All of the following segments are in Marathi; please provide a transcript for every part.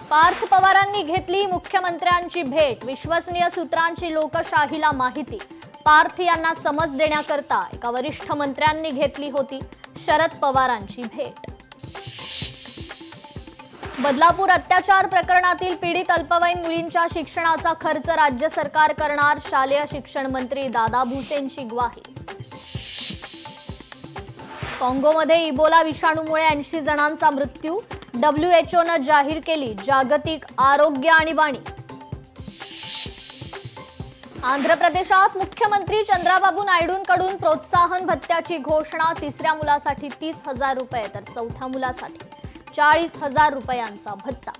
पार्थ पवारांनी घेतली मुख्यमंत्र्यांची भेट। विश्वसनीय सूत्रांची लोकशाहीला माहिती। पार्थ यांना समज देण्याकरता एका वरिष्ठ मंत्र्यांनी घेतली होती शरद पवारांची भेट। बदलापूर अत्याचार प्रकरणातील पीडित अल्पवयीन मुलींच्या शिक्षणाचा खर्च राज्य सरकार करणार। शालेय शिक्षण मंत्री दादा भुसेंची ग्वाही। काँगोमध्ये इबोला विषाणूमुळे 80 जणांचा मृत्यू। WHO जाहीर केली जागतिक आरोग्य आणीबाणी। आंध्र प्रदेशात मुख्यमंत्री चंद्राबाबू नायडूंकडून प्रोत्साहन भत्त्याची घोषणा। तिसऱ्या मुलासाठी 30,000 रुपये तर चौथ्या मुलासाठी 40,000 रुपयांचा भत्ता।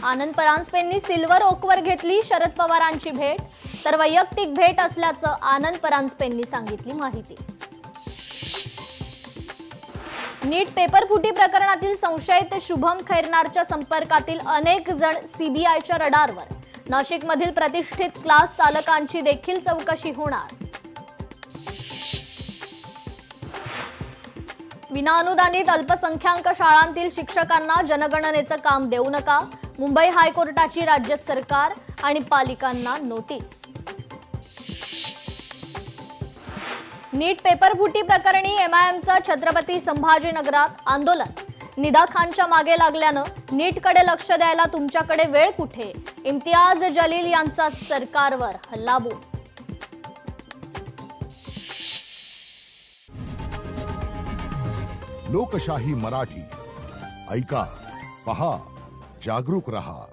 आनंद परांजपेंनी सिल्वर ओकवर घेतली शरद पवारांची भेट, तर वैयक्तिक भेट असल्याचं आनंद परांजपेंनी सांगितली माहिती। नीट पेपरफुटी प्रकरणातील संशयित शुभम खैरनारच्या संपर्कातील अनेक जण सीबीआयच्या रडारवर। नाशिकमधील प्रतिष्ठित क्लास चालकांची देखील चौकशी होणार। विनाअनुदानित अल्पसंख्याक शाळांतील शिक्षकांना जनगणनेचं काम देऊ नका। मुंबई हायकोर्टाची राज्य सरकार आणि पालिकांना नोटीस। नीट पेपरफुटी प्रकरणी एमआयएमचं छत्रपती संभाजीनगरात आंदोलन। निदा खानच्या मागे लागल्यानं नीटकडे लक्ष द्यायला तुमच्याकडे वेळ कुठे? इम्तियाज जलील यांचा सरकारवर हल्लाबोल। लोकशाही मराठी ऐका, पहा, जागरूक रहा।